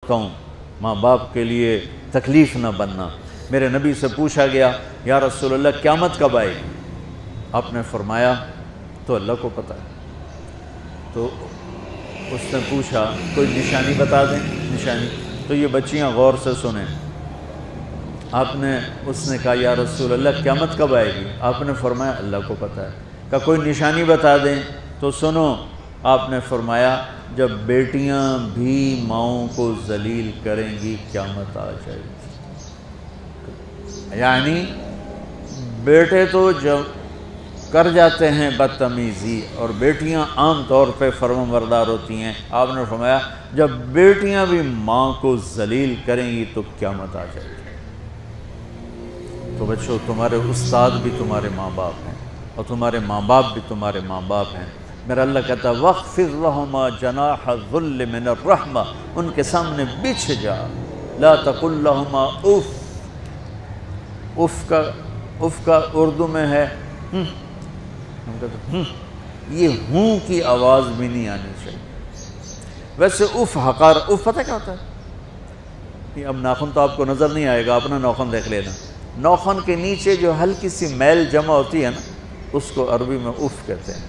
رکھتا ہوں، ماں باپ کے لیے تکلیف نہ بننا۔ میرے نبی سے پوچھا گیا یا رسول اللہ قیامت کب آئے گی؟ آپ نے فرمایا تو اللہ کو پتہ ہے۔ تو اس نے پوچھا کوئی نشانی بتا دیں، نشانی۔ تو یہ بچیاں غور سے سنیں۔ اس نے کہا یا رسول اللہ قیامت کب آئے گی؟ آپ نے فرمایا اللہ کو پتہ ہے۔ کہا کوئی نشانی بتا دیں؟ تو سنو، آپ نے فرمایا جب بیٹیاں بھی ماؤں کو ذلیل کریں گی قیامت آ جائے گی۔ یعنی بیٹے تو جب کر جاتے ہیں بدتمیزی اور بیٹیاں عام طور پہ فرمانبردار ہوتی ہیں، آپ نے فرمایا جب بیٹیاں بھی ماں کو ذلیل کریں گی تو قیامت آ جائے گی۔ تو بچوں، تمہارے استاد بھی تمہارے ماں باپ ہیں اور تمہارے ماں باپ بھی تمہارے ماں باپ ہیں۔ میرا اللہ کہتا ہے وَاخْفِضْ لَهُمَا جَنَاحَ الذُّلِّ مِنَ الرَّحْمَةِ، ان کے سامنے بچھ جا، لا تقل لهما اف۔ اف کا اردو میں ہے یہ ہوں کی آواز بھی نہیں آنی چاہیے۔ ویسے اف حقار، اف پتہ کیا ہوتا ہے؟ اب ناخن تو آپ کو نظر نہیں آئے گا، اپنا ناخن دیکھ لینا۔ ناخن کے نیچے جو ہلکی سی میل جمع ہوتی ہے نا، اس کو عربی میں اف کہتے ہیں۔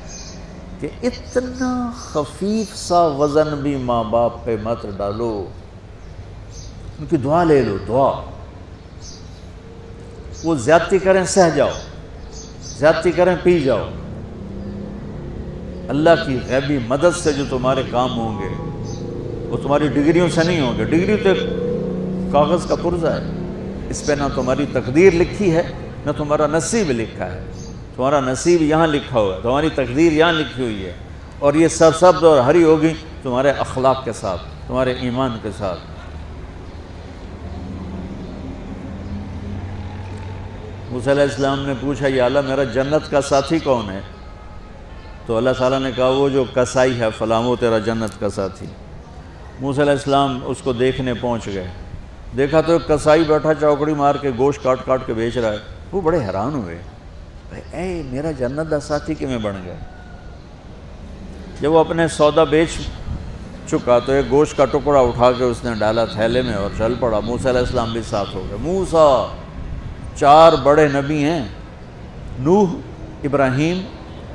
کہ اتنا خفیف سا وزن بھی ماں باپ پہ مت ڈالو، ان کی دعا لے لو، دعا۔ وہ زیادتی کریں سہ جاؤ، زیادتی کریں پی جاؤ۔ اللہ کی غیبی مدد سے جو تمہارے کام ہوں گے وہ تمہاری ڈگریوں سے نہیں ہوں گے۔ ڈگری تو ایک کاغذ کا پرزہ ہے، اس پہ نہ تمہاری تقدیر لکھی ہے نہ تمہارا نصیب لکھا ہے۔ تمہارا نصیب یہاں لکھا ہوا ہے، تمہاری تقدیر یہاں لکھی ہوئی ہے، اور یہ سرسبز اور ہری ہوگی تمہارے اخلاق کے ساتھ، تمہارے ایمان کے ساتھ۔ موسیٰ علیہ السلام نے پوچھا یا اللہ میرا جنت کا ساتھی کون ہے؟ تو اللہ تعالیٰ نے کہا وہ جو کسائی ہے فلاں وہ تیرا جنت کا ساتھی۔ موسیٰ علیہ السلام اس کو دیکھنے پہنچ گئے، دیکھا تو ایک کسائی بیٹھا چوکڑی مار کے گوشت کاٹ کاٹ کے بیچ رہا ہے۔ وہ بڑے حیران ہوئے، اے میرا جنت کا ساتھی کیویں بن گیا؟ جب وہ اپنے سودا بیچ چکا تو ایک گوشت کا ٹکڑا اٹھا کے اس نے ڈالا تھیلے میں اور چل پڑا۔ موسیٰ علیہ السلام بھی ساتھ ہو گئے۔ موسیٰ 4 بڑے نبی ہیں، نوح، ابراہیم،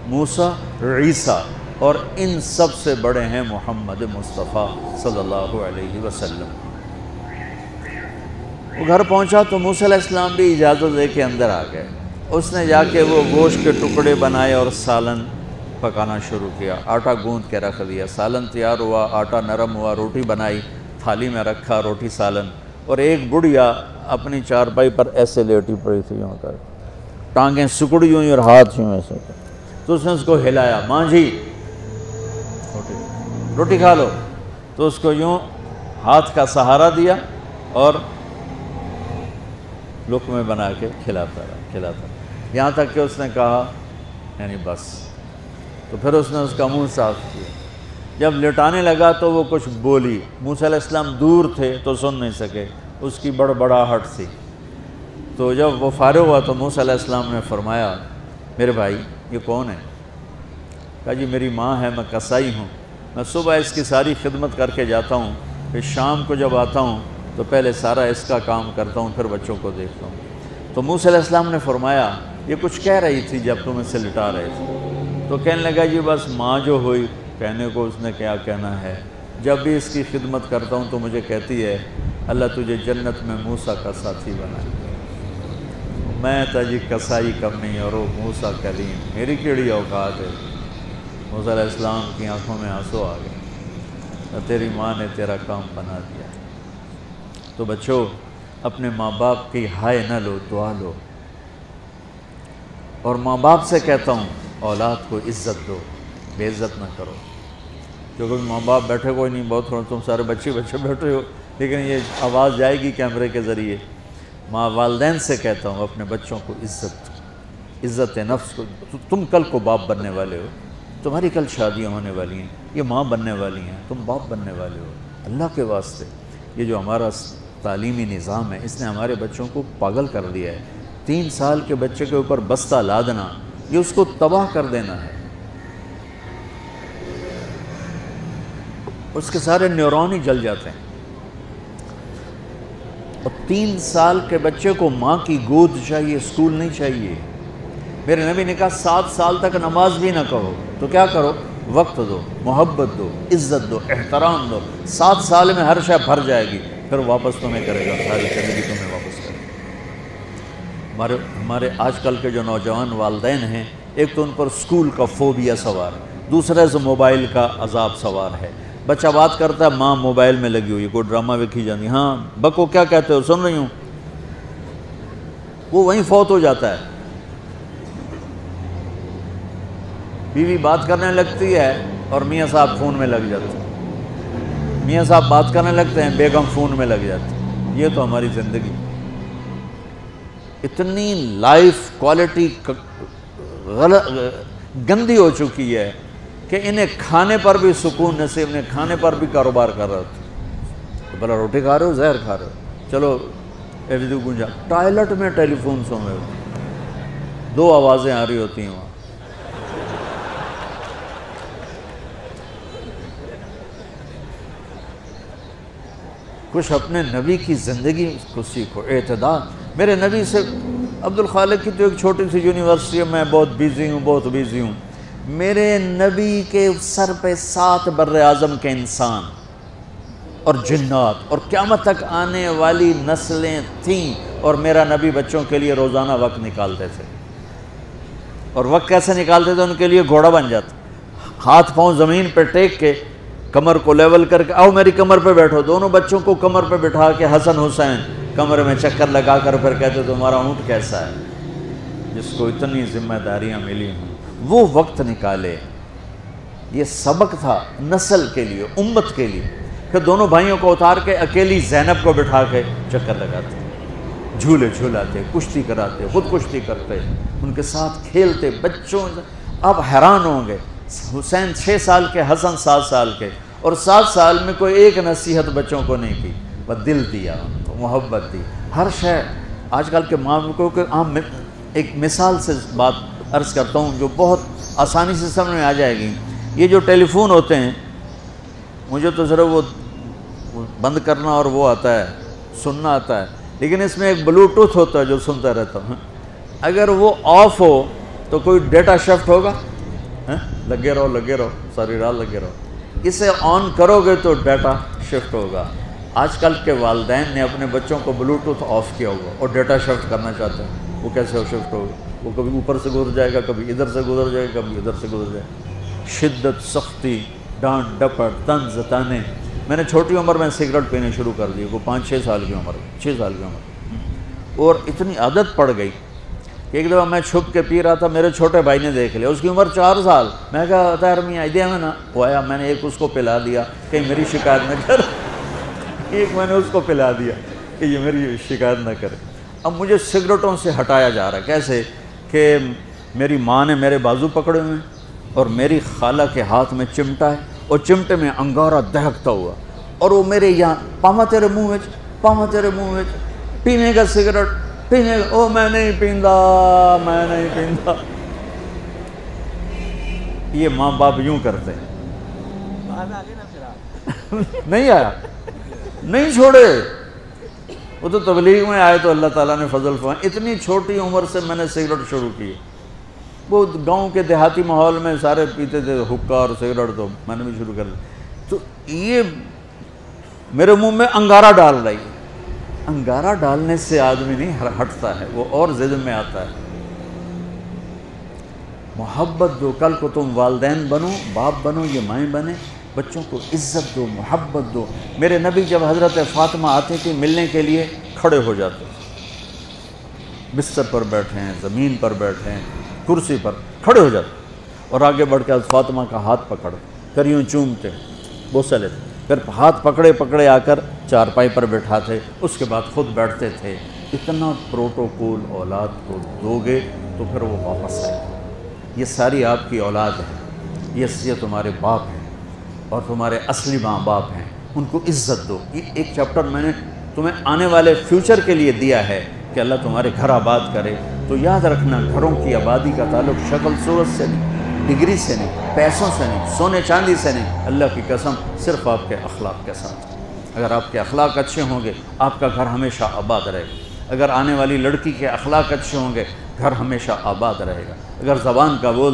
موسیٰ، عیسیٰ، اور ان سب سے بڑے ہیں محمد مصطفیٰ صلی اللہ علیہ وسلم۔ وہ گھر پہنچا تو موسیٰ علیہ السلام بھی اجازت دے کے اندر آ گئے۔ اس نے جا کے وہ گوشت کے ٹکڑے بنائے اور سالن پکانا شروع کیا۔ آٹا گوندھ کے رکھ دیا، سالن تیار ہوا، آٹا نرم ہوا، روٹی بنائی، تھالی میں رکھا روٹی سالن، اور ایک بڑھیا اپنی چارپائی پر ایسے لیٹی پڑی تھی، یوں کر ٹانگیں سکڑی ہوئی اور ہاتھ یوں ایسے کر۔ تو اس نے اس کو ہلایا، ماں جی روٹی کھا لو۔ تو اس کو یوں ہاتھ کا سہارا دیا اور لقمے بنا کے کھلاتا رہا، یہاں تک کہ اس نے کہا یعنی بس۔ تو پھر اس نے اس کا منہ صاف کیا۔ جب لٹانے لگا تو وہ کچھ بولی۔ موسیٰ علیہ السلام دور تھے تو سن نہیں سکے، اس کی بڑبڑاہٹ تھی۔ تو جب وہ فارغ ہوا تو موسیٰ علیہ السلام نے فرمایا میرے بھائی یہ کون ہے؟ کہا جی میری ماں ہے، میں کسائی ہوں، میں صبح اس کی ساری خدمت کر کے جاتا ہوں، پھر شام کو جب آتا ہوں تو پہلے سارا اس کا کام کرتا ہوں، پھر بچوں کو دیکھتا ہوں۔ تو موسیٰ علیہ السلام نے فرمایا یہ کچھ کہہ رہی تھی جب تم اسے لٹا رہے تھے؟ تو کہنے لگا جی بس ماں جو ہوئی، کہنے کو اس نے کیا کہنا ہے، جب بھی اس کی خدمت کرتا ہوں تو مجھے کہتی ہے اللہ تجھے جنت میں موسیٰ کا ساتھی بنائے۔ میں تجھی کسائی کم نہیں اور وہ موسیٰ کلیم، میری کیڑی اوقات ہے۔ موسیٰ علیہ السلام کی آنکھوں میں آنسو آ گئے، تیری ماں نے تیرا کام بنا دیا۔ تو بچوں اپنے ماں باپ کی ہائے نہ لو، دعا لو۔ اور ماں باپ سے کہتا ہوں اولاد کو عزت دو، بے عزت نہ کرو۔ کیونکہ ماں باپ بیٹھے کوئی نہیں، بہت تھوڑا تم سارے بچے بیٹھے ہو، لیکن یہ آواز جائے گی کیمرے کے ذریعے۔ ماں والدین سے کہتا ہوں اپنے بچوں کو عزت نفس کو۔ تم کل کو باپ بننے والے ہو، تمہاری کل شادیاں ہونے والی ہیں، یہ ماں بننے والی ہیں، تم باپ بننے والے ہو۔ اللہ کے واسطے یہ جو ہمارا تعلیمی نظام ہے اس نے ہمارے بچوں کو پاگل کر دیا ہے۔ 3 سال کے بچے کے اوپر بستہ لادنا، یہ اس کو تباہ کر دینا ہے۔ اس کے سارے نیورون ہی جل جاتے ہیں۔ اور 3 سال کے بچے کو ماں کی گود چاہیے، اسکول نہیں چاہیے۔ میرے نبی نے کہا 7 سال تک نماز بھی نہ کرو، تو کیا کرو؟ وقت دو، محبت دو، عزت دو، احترام دو۔ 7 سال میں ہر شے بھر جائے گی، پھر واپس تمہیں کرے گا، ساری زندگی تمہیں واپس کرے گا۔ ہمارے آج کل کے جو نوجوان والدین ہیں، ایک تو ان پر اسکول کا فوبیا سوار ہے، دوسرے سے موبائل کا عذاب سوار ہے۔ بچہ بات کرتا ہے، ماں موبائل میں لگی ہوئی، کوئی ڈرامہ ویکھی جاتی، ہاں بکو کیا کہتے ہو، سن رہی ہوں، وہ وہیں فوت ہو جاتا ہے۔ بیوی بات کرنے لگتی ہے اور میاں صاحب فون میں لگ جاتے ہیں، میاں صاحب بات کرنے لگتے ہیں، بیگم فون میں لگ جاتی ہے۔ یہ تو ہماری زندگی اتنی لائف کوالٹی گندی ہو چکی ہے کہ انہیں کھانے پر بھی سکون نصیب نہیں، کھانے پر بھی کاروبار کر رہے تھے، تو بھلا روٹی کھا رہے ہو زہر کھا رہے ہو، چلو ایویدو گنجا ٹائلٹ میں ٹیلی فون سن رہے ہوتے، 2 آوازیں آ رہی ہوتی ہیں وہاں۔ کچھ اپنے نبی کی زندگی کو سیکھو، اعتدال۔ میرے نبی سے عبد الخالق کی تو ایک چھوٹی سی یونیورسٹی میں بہت بیزی ہوں، میرے نبی کے سر پہ 7 بر اعظم کے انسان اور جنات اور قیامت تک آنے والی نسلیں تھیں، اور میرا نبی بچوں کے لیے روزانہ وقت نکالتے تھے۔ اور وقت کیسے نکالتے تھے؟ ان کے لیے گھوڑا بن جاتا، ہاتھ پاؤں زمین پہ ٹیک کے، کمر کو لیول کر کے، آؤ میری کمر پہ بیٹھو، دونوں بچوں کو کمر پہ بٹھا کے حسن حسین کمرے میں چکر لگا کر پھر کہتے تمہارا اونٹ کیسا ہے، جس کو اتنی ذمہ داریاں ملی ہیں، وہ وقت نکالے۔ یہ سبق تھا نسل کے لیے، امت کے لیے۔ پھر دونوں بھائیوں کو اتار کے اکیلی زینب کو بٹھا کے چکر لگاتے، جھولے جھولاتے، کشتی کراتے، خود کشتی کرتے، ان کے ساتھ کھیلتے بچوں۔ آپ حیران ہوں گے، حسین 6 سال کے، حسن 7 سال کے، اور 7 سال میں کوئی ایک نصیحت بچوں کو نہیں کی، بس دل دیا ان کو، محبت دی، ہر شے۔ آج کل کے معاملوں کو عام ایک مثال سے بات عرض کرتا ہوں جو بہت آسانی سے سمجھ میں آ جائے گی۔ یہ جو ٹیلی فون ہوتے ہیں، مجھے تو صرف وہ بند کرنا اور وہ آتا ہے، سننا آتا ہے، لیکن اس میں ایک بلوٹوتھ ہوتا ہے جو سنتا رہتا ہوں۔ اگر وہ آف ہو تو کوئی ڈیٹا شفٹ ہوگا؟ لگے رہو ساری رات لگے رہو۔ اسے آن کرو گے تو ڈیٹا شفٹ ہوگا۔ آج کل کے والدین نے اپنے بچوں کو بلوٹوتھ آف کیا ہوگا اور ڈیٹا شفٹ کرنا چاہتے ہیں، وہ کیسے شفٹ ہوگا؟ وہ کبھی اوپر سے گزر جائے گا، کبھی ادھر سے گزر جائے گا، کبھی ادھر سے گزر جائے گا۔ شدت، سختی، ڈانٹ ڈپٹ، طنز تانے۔ میں نے چھوٹی عمر میں سگریٹ پینے شروع کر دی، وہ 5-6 سال کی عمر، 6 سال کی عمر، اور اتنی عادت پڑ گئی کہ ایک دفعہ میں چھپ کے پی رہا تھا، میرے چھوٹے بھائی نے دیکھ لیا، اس کی عمر 4 سال۔ میں کہا طاہر میاں دیا میں نا، وہ آیا، میں نے ایک اس کو پلا دیا کہ میری شکایت نہ کر، ایک میں نے اس کو پلا دیا کہ یہ میری شکایت نہ کرے۔ اب مجھے سگریٹوں سے ہٹایا جا رہا ہے، کیسے کہ میری ماں نے میرے بازو پکڑے ہوئے ہیں اور میری خالہ کے ہاتھ میں چمٹا ہے اور چمٹے میں انگارہ دہکتا ہوا، اور وہ میرے یہاں پاما تیرے منہ میں پینے کا سگریٹ پینے کا، او میں نہیں پیندا۔ یہ ماں باپ یوں کرتے ہیں۔ نہیں آیا، نہیں چھوڑے، وہ تو تبلیغ میں آئے تو اللہ تعالیٰ نے فضل فرمایا۔ اتنی چھوٹی عمر سے میں نے سگریٹ شروع کی۔ وہ گاؤں کے دیہاتی ماحول میں سارے پیتے تھے حکا اور سگریٹ، تو میں نے بھی شروع کر دی۔ تو یہ میرے منہ میں انگارہ ڈال رہی ہے۔ انگارہ ڈالنے سے آدمی نہیں ہٹتا ہے، وہ اور ضد میں آتا ہے۔ محبت دو، کل کو تم والدین بنو، باپ بنو، یہ مائیں بنے، بچوں کو عزت دو، محبت دو۔ میرے نبی جب حضرت فاطمہ آتی تھی ملنے کے لیے، کھڑے ہو جاتے تھے، بستر پر بیٹھے ہیں، زمین پر بیٹھے ہیں، کرسی پر کھڑے ہو جاتے، اور آگے بڑھ کے حضرت فاطمہ کا ہاتھ پکڑ پھر یوں چومتے، بوسہ لیتے، پھر ہاتھ پکڑے آ کر چارپائی پر بٹھاتے، اس کے بعد خود بیٹھتے تھے۔ اتنا پروٹوکول اولاد کو دو گے تو پھر وہ واپس آئے۔ یہ ساری آپ کی اولاد ہے، یہ تمہارے باپ ہیں اور تمہارے اصلی ماں باپ ہیں، ان کو عزت دو۔ یہ ایک چیپٹر میں نے تمہیں آنے والے فیوچر کے لیے دیا ہے کہ اللہ تمہارے گھر آباد کرے۔ تو یاد رکھنا، گھروں کی آبادی کا تعلق شکل صورت سے نہیں، ڈگری سے نہیں، پیسوں سے نہیں، سونے چاندی سے نہیں، اللہ کی قسم صرف آپ کے اخلاق کے ساتھ۔ اگر آپ کے اخلاق اچھے ہوں گے آپ کا گھر ہمیشہ آباد رہے گا. اگر آنے والی لڑکی کے اخلاق اچھے ہوں گے گھر ہمیشہ آباد رہے گا. اگر زبان کا بول